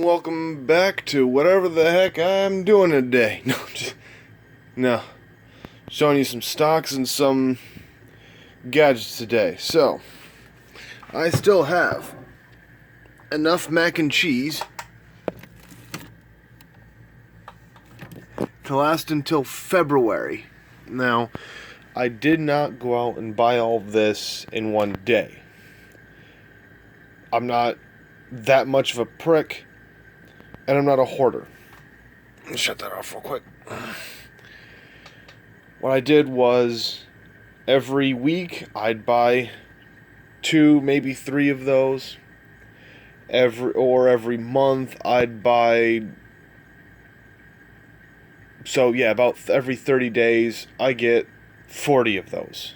welcome back to whatever the heck I'm doing today. No, showing you some stocks and some gadgets today. So, I still have enough mac and cheese to last until February. Now, I did not go out and buy all of this in one day. I'm not that much of a prick, and I'm not a hoarder. Let me shut that off real quick. What I did was, every week I'd buy 2, maybe 3 of those. Every month I'd buy. So yeah, about every 30 days I get 40 of those,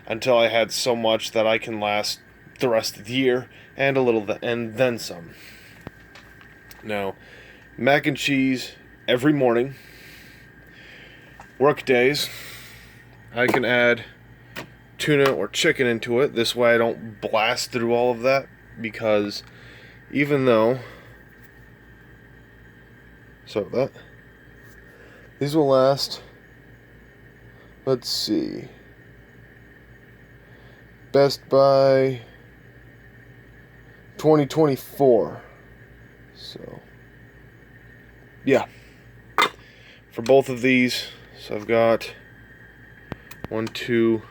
until I had so much that I can last the rest of the year and a little and then some. Now, mac and cheese every morning. Work days, I can add tuna or chicken into it. This way I don't blast through all of that, because even though these will last, let's see, best by 2024. So yeah, for both of these. So I've got 1, 2,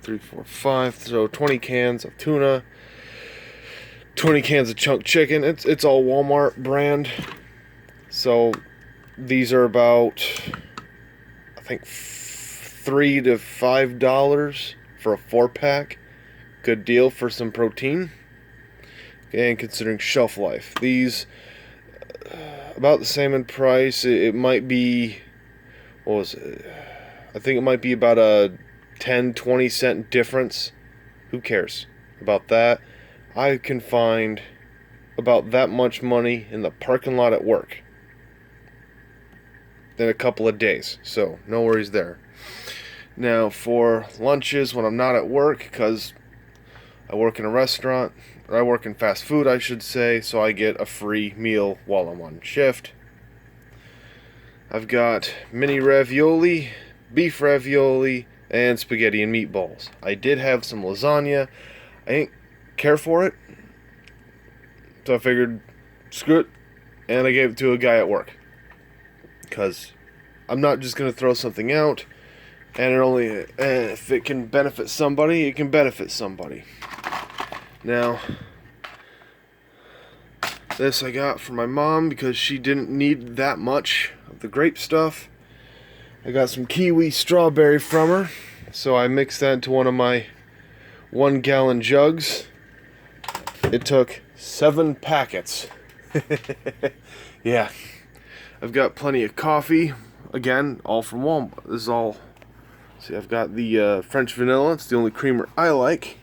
3, 4, 5. So 20 cans of tuna, 20 cans of chunk chicken. It's all Walmart brand. So these are about, I think, $3 to $5 for a 4-pack. Good deal for some protein. And considering shelf life, these about the same in price. It might be, what was it? I think it might be about a 10-20 cent difference. Who cares about that? I can find about that much money in the parking lot at work in a couple of days, so no worries there. Now, for lunches when I'm not at work, because I work in a restaurant, or I work in fast food, I should say, so I get a free meal while I'm on shift. I've got mini ravioli, beef ravioli, and spaghetti and meatballs. I did have some lasagna. I didn't care for it, so I figured, screw it, and I gave it to a guy at work. Because I'm not just going to throw something out, and if it can benefit somebody, it can benefit somebody. Now, this I got for my mom because she didn't need that much of the grape stuff. I got some kiwi strawberry from her, so I mixed that into one of my 1-gallon jugs. It took 7 packets. Yeah. I've got plenty of coffee. Again, all from Walmart. This is all. See, I've got the French vanilla. It's the only creamer I like.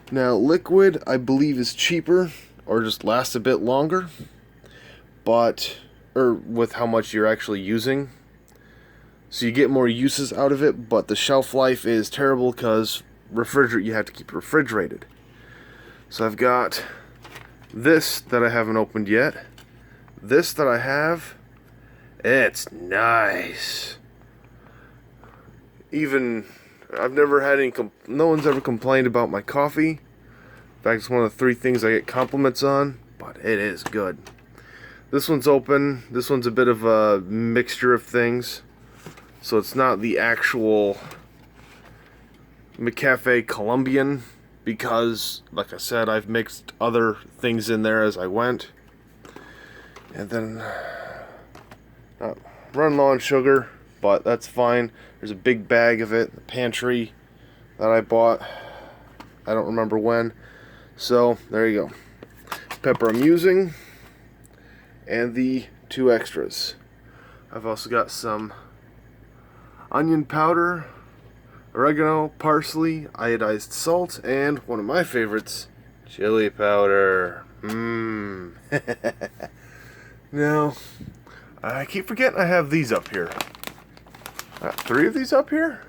Now, liquid, I believe, is cheaper, or just lasts a bit longer, or with how much you're actually using. So you get more uses out of it, but the shelf life is terrible because you have to keep it refrigerated. So I've got this that I haven't opened yet. This that I have, it's nice. I've never had no one's ever complained about my coffee. In fact, it's one of the 3 things I get compliments on, but it is good. This one's open. This one's a bit of a mixture of things. So it's not the actual McCafe Colombian, because, like I said, I've mixed other things in there as I went. And then, run low on sugar, but that's fine. There's a big bag of it in the pantry that I bought. I don't remember when. So, there you go. Pepper I'm using, and the 2 extras. I've also got some onion powder, oregano, parsley, iodized salt, and one of my favorites, chili powder. Now, I keep forgetting I have these up here. 3 of these up here?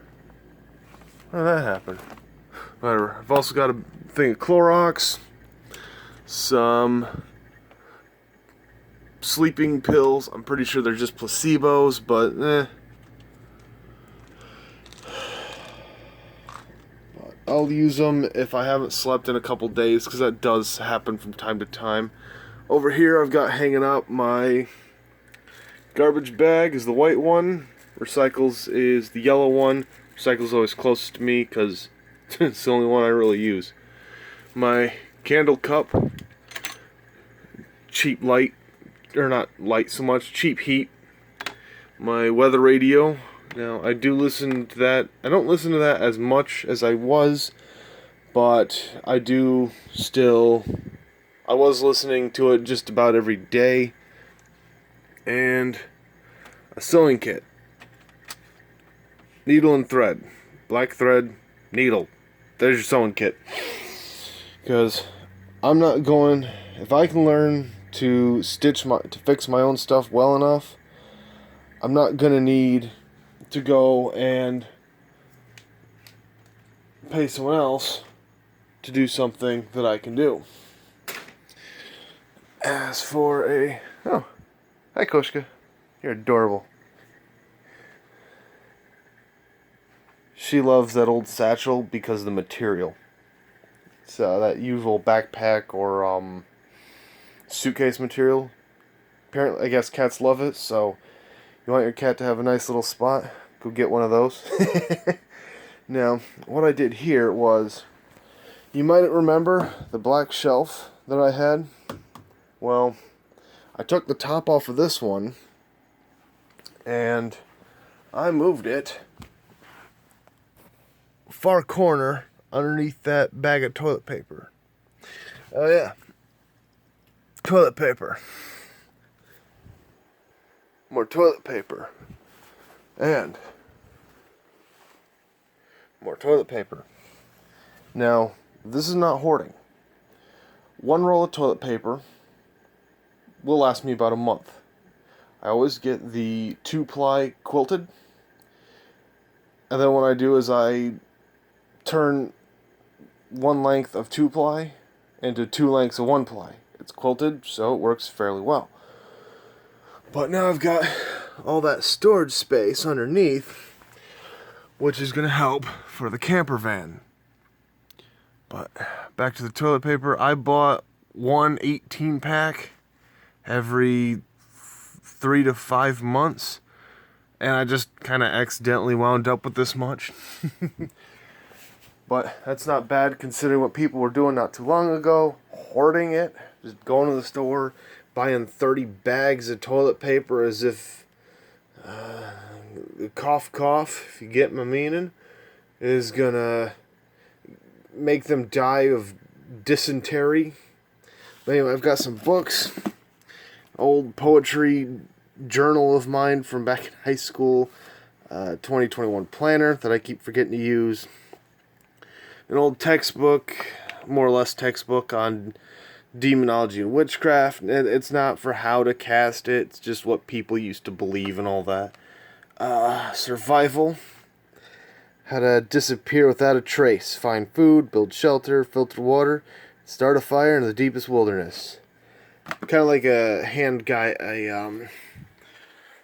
How did that happen? Whatever. I've also got a thing of Clorox, some sleeping pills. I'm pretty sure they're just placebos, but I'll use them if I haven't slept in a couple days, because that does happen from time to time. Over here I've got hanging up my garbage bag is the white one, recycles is the yellow one. Recycles always closest to me because it's the only one I really use. My candle cup, cheap light, or not light so much, cheap heat. My weather radio. Now I do listen to that. I don't listen to that as much as I was, but I do still. I was listening to it just about every day. And a sewing kit. Needle and thread. Black thread, needle. There's your sewing kit. Because I'm not going, if I can learn to fix my own stuff well enough, I'm not going to need to go and pay someone else to do something that I can do. As for oh, hi Koshka, you're adorable. She loves that old satchel because of the material. It's that usual backpack or suitcase material. Apparently, I guess cats love it, so you want your cat to have a nice little spot, go get one of those. Now, what I did here was, you might remember the black shelf that I had. Well, I took the top off of this one, and I moved it far corner underneath that bag of toilet paper. Oh yeah, toilet paper. More toilet paper. And more toilet paper. Now, this is not hoarding. One roll of toilet paper will last me about a month. I always get the 2-ply quilted. And then what I do is I turn one length of 2-ply into 2 lengths of 1-ply. It's quilted, so it works fairly well. But now I've got all that storage space underneath, which is going to help for the camper van. But back to the toilet paper. I bought one 18-pack every 3 to 5 months, and I just kind of accidentally wound up with this much. But that's not bad considering what people were doing not too long ago, hoarding it, just going to the store, buying 30 bags of toilet paper as if, cough cough, if you get my meaning, is gonna make them die of dysentery. But anyway, I've got some books, old poetry journal of mine from back in high school, 2021 planner that I keep forgetting to use, an old textbook, more or less textbook on demonology and witchcraft. It's not for how to cast it, it's just what people used to believe and all that. Survival, how to disappear without a trace, find food, build shelter, filter water, start a fire in the deepest wilderness. Kind of like a hand guide, a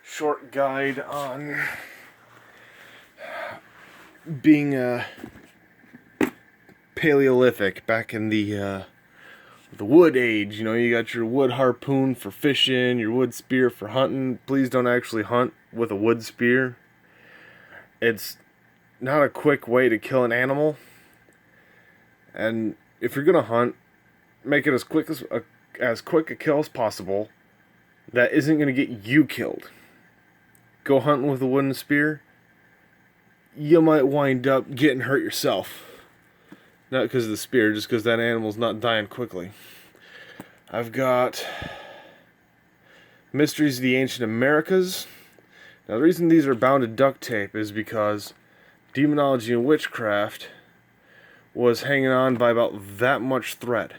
short guide on being Paleolithic back in the wood age. You know, you got your wood harpoon for fishing, your wood spear for hunting. Please don't actually hunt with a wood spear. It's not a quick way to kill an animal. And if you're gonna hunt, make it as quick a kill as possible that isn't gonna get you killed. Go hunting with a wooden spear, you might wind up getting hurt yourself. Not because of the spear, just because that animal's not dying quickly. I've got Mysteries of the Ancient Americas. Now, the reason these are bound to duct tape is because demonology and witchcraft was hanging on by about that much thread.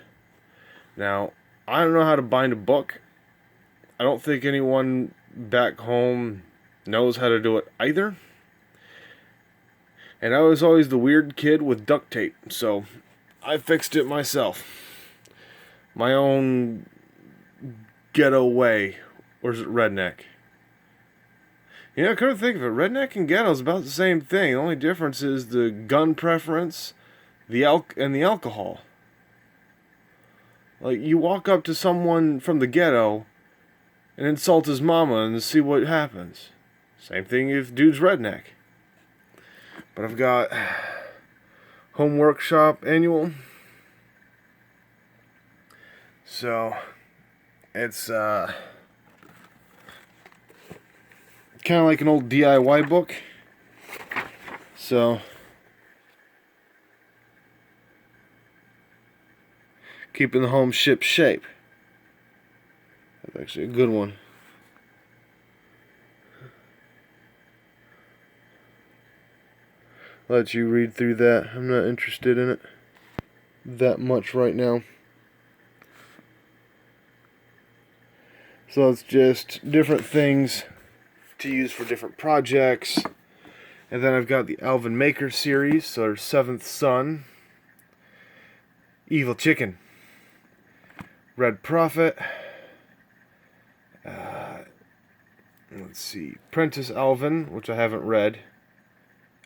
Now, I don't know how to bind a book. I don't think anyone back home knows how to do it either. And I was always the weird kid with duct tape, so I fixed it myself. My own ghetto way Or is it redneck? You know, come to think of it, redneck and ghetto is about the same thing. The only difference is the gun preference, and the alcohol. Like, you walk up to someone from the ghetto and insult his mama and see what happens. Same thing if dude's redneck. But I've got Home Workshop Annual. So, it's kind of like an old DIY book. So, keeping the home ship shape. That's actually a good one. I'll let you read through that. I'm not interested in it that much right now. So it's just different things to use for different projects. And then I've got the Alvin Maker series, so there's Seventh Son, Evil Chicken, Red Prophet, let's see, Prentice Alvin, which I haven't read.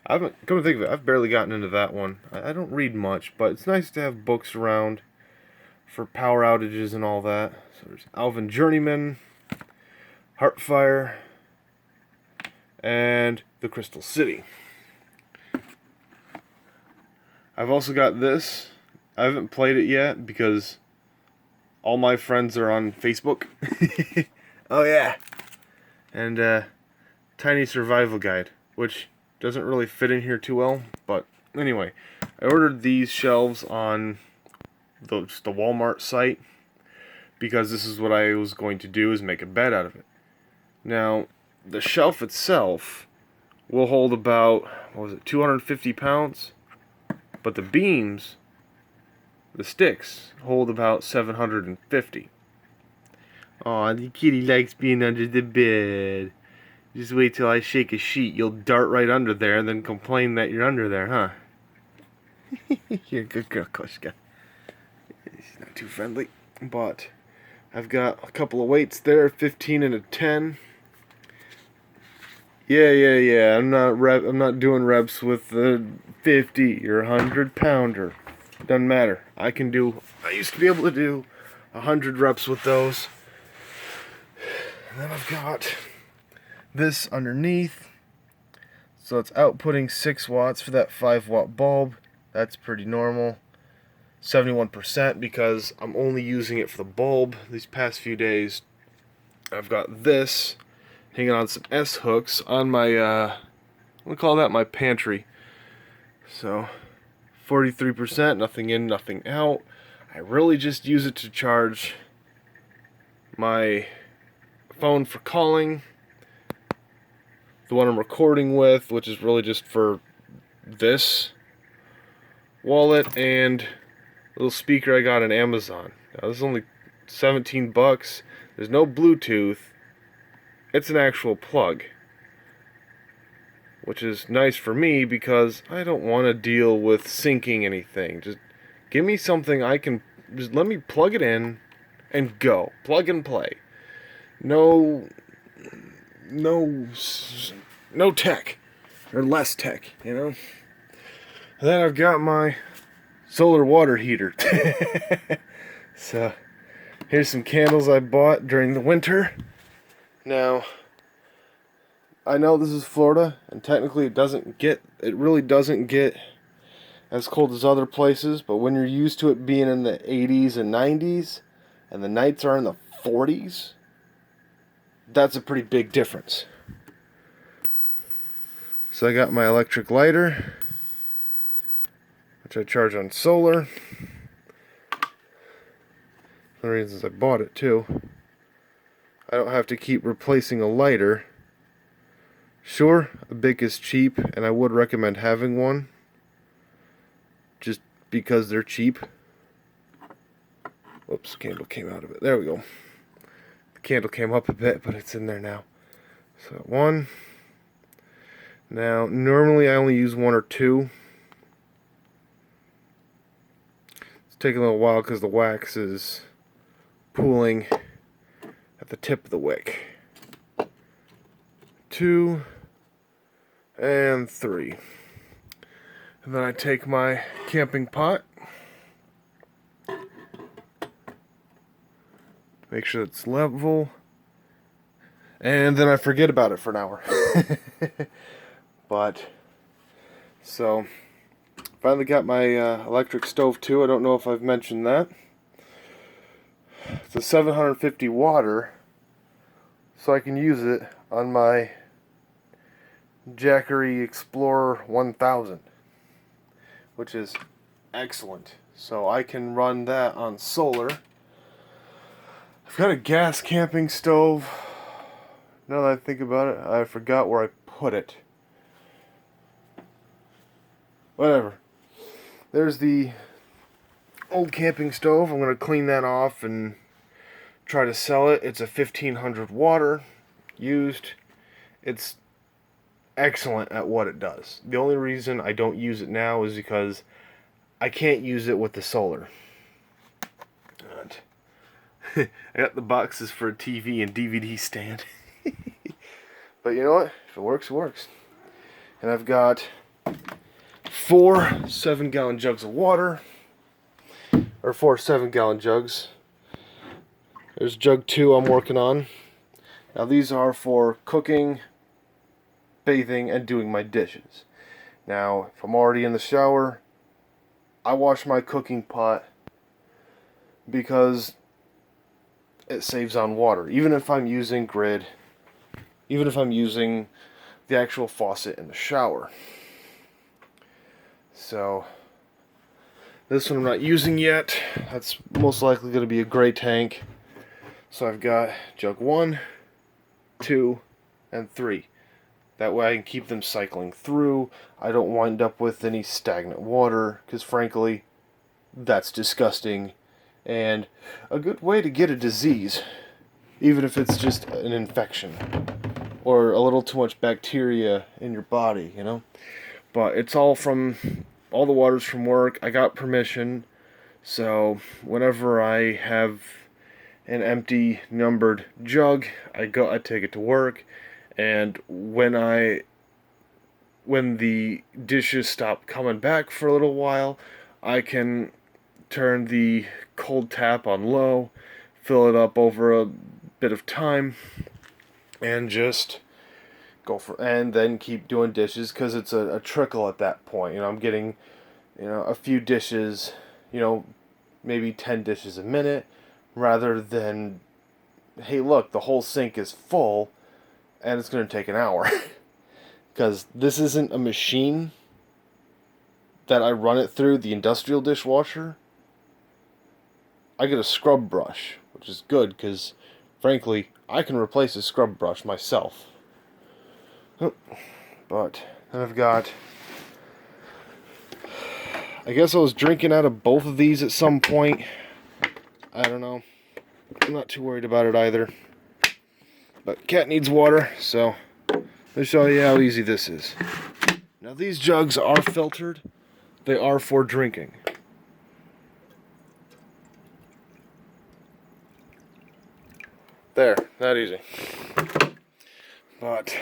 Come to think of it, I've barely gotten into that one. I don't read much, but it's nice to have books around for power outages and all that. So there's Alvin Journeyman, Heartfire, and The Crystal City. I've also got this. I haven't played it yet because all my friends are on Facebook. Oh yeah. And Tiny Survival Guide, which doesn't really fit in here too well, but anyway, I ordered these shelves on the Walmart site because this is what I was going to do, is make a bed out of it. Now, the shelf itself will hold about, 250 pounds? But the beams, the sticks, hold about 750. Aw, the kitty likes being under the bed. Just wait till I shake a sheet, you'll dart right under there and then complain that you're under there, huh? You're a good girl, Koshka. She's not too friendly, but I've got a couple of weights there, 15 and a 10. Yeah. I'm not doing reps with the 50 or 100 pounder. Doesn't matter. I used to be able to do 100 reps with those. And then I've got this underneath. So it's outputting 6 watts for that 5-watt bulb. That's pretty normal. 71% because I'm only using it for the bulb these past few days. I've got this hanging on some S-hooks on my, I'm going to call that my pantry. So, 43%, nothing in, nothing out. I really just use it to charge my phone for calling, the one I'm recording with, which is really just for this wallet, and a little speaker I got on Amazon. Now, this is only 17 bucks. There's no Bluetooth. It's an actual plug, which is nice for me because I don't want to deal with syncing anything. Just give me something I can, just let me plug it in and go. Plug and play. No tech, or less tech, you know? And then I've got my solar water heater. So, here's some candles I bought during the winter. Now, I know this is Florida, and technically it really doesn't get as cold as other places, but when you're used to it being in the 80s and 90s, and the nights are in the 40s, that's a pretty big difference. So I got my electric lighter, which I charge on solar. One of the reasons I bought it too. I don't have to keep replacing a lighter. Sure, a Bic is cheap, and I would recommend having one, just because they're cheap. Whoops, candle came out of it. There we go. The candle came up a bit, but it's in there now. So, one. Now, normally I only use 1 or 2. It's taking a little while because the wax is pooling at the tip of the wick. 2, and 3. And then I take my camping pot, make sure it's level, and then I forget about it for an hour. But, so, finally got my electric stove too. I don't know if I've mentioned that. It's a 750 water, so I can use it on my Jackery Explorer 1000, which is excellent. So I can run that on solar. I've got a gas camping stove. Now that I think about it, I forgot where I put it. Whatever. There's the old camping stove. I'm going to clean that off and try to sell it. It's a 1500 water used. It's excellent at what it does. The only reason I don't use it now is because I can't use it with the solar. I got the boxes for a TV and DVD stand. But you know what? If it works, it works. And I've got 4 7-gallon jugs of water. Or 4 7-gallon jugs. There's jug 2 I'm working on. Now these are for cooking, bathing, and doing my dishes. Now, if I'm already in the shower, I wash my cooking pot because it saves on water. Even if I'm using grid, even if I'm using the actual faucet in the shower. So, this one I'm not using yet. That's most likely going to be a gray tank. So I've got jug 1, 2, and 3. That way I can keep them cycling through. I don't wind up with any stagnant water, because frankly, that's disgusting. And a good way to get a disease, even if it's just an infection, or a little too much bacteria in your body, you know? But it's all the water's from work. I got permission, so whenever I have an empty numbered jug, I take it to work, and when the dishes stop coming back for a little while, I can turn the cold tap on low, fill it up over a bit of time, and just and then keep doing dishes, because it's a trickle at that point. You know, I'm getting, a few dishes, maybe 10 dishes a minute, rather than, hey look, the whole sink is full and it's going to take an hour. Because this isn't a machine that I run it through, the industrial dishwasher. I get a scrub brush, which is good because, frankly, I can replace a scrub brush myself. But then I've got, I guess I was drinking out of both of these at some point. I don't know. I'm not too worried about it either. But cat needs water, so let me show you how easy this is. Now these jugs are filtered. They are for drinking. There, that easy. But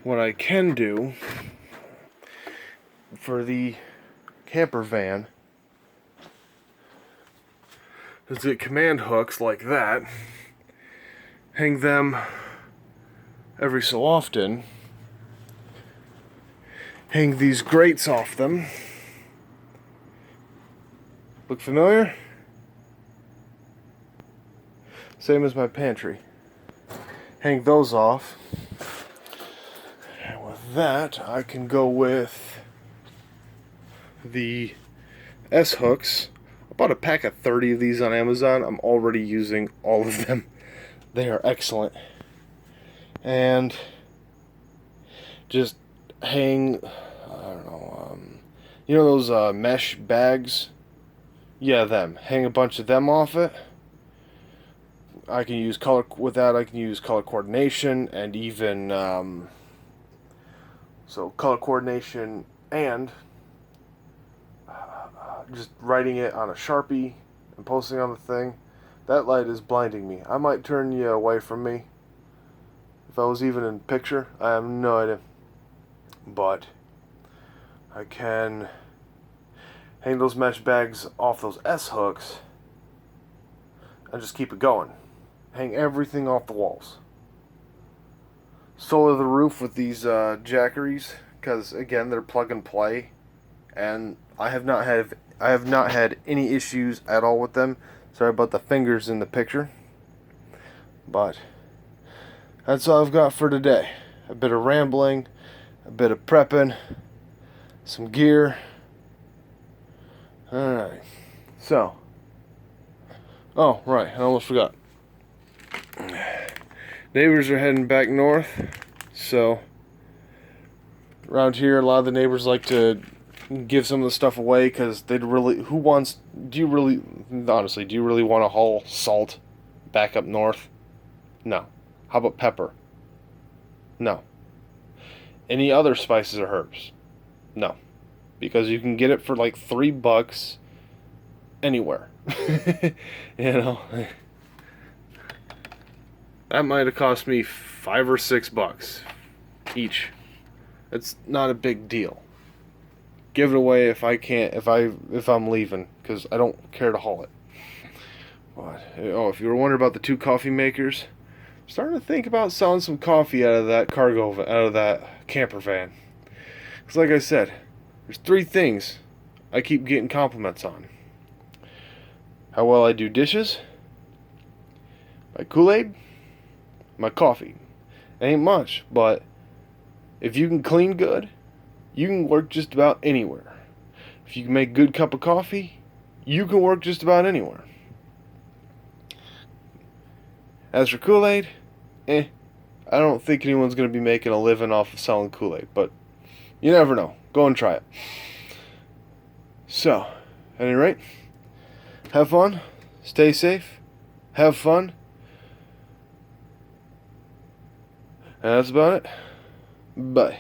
what I can do for the camper van is get command hooks like that, hang them every so often, hang these grates off them. Look familiar? Same as my pantry. Hang those off. And with that, I can go with the S-hooks. I bought a pack of 30 of these on Amazon. I'm already using all of them. They are excellent. And just hang, I don't know, those mesh bags? Yeah, them. Hang a bunch of them off it. I can use color with that. I can use color coordination and even so color coordination and just writing it on a Sharpie and posting on the thing. That light is blinding me. I might turn you away from me if I was even in picture, I have no idea. But I can hang those mesh bags off those S-hooks and just keep it going. Hang everything off the walls. Solar the roof with these jackeries, because again they're plug and play, and I have not had any issues at all with them. Sorry about the fingers in the picture, but that's all I've got for today. A bit of rambling, a bit of prepping, some gear. Alright, so, oh right, I almost forgot. Neighbors are heading back north, so around here a lot of the neighbors like to give some of the stuff away because they'd really, do you really want to haul salt back up north? No. How about pepper? No. Any other spices or herbs? No. Because you can get it for like $3 anywhere. You know? That might have cost me $5 or $6 each. It's not a big deal. Give it away if I'm leaving, because I don't care to haul it. But, oh, if you were wondering about the 2 coffee makers, I'm starting to think about selling some coffee out of that out of that camper van. Because like I said, there's 3 things I keep getting compliments on: how well I do dishes, my Kool-Aid, my coffee. It ain't much, but if you can clean good, you can work just about anywhere. If you can make a good cup of coffee, you can work just about anywhere. As for Kool-Aid, I don't think anyone's going to be making a living off of selling Kool-Aid, but you never know. Go and try it. So, at any rate, have fun, stay safe, have fun, and that's about it. Bye.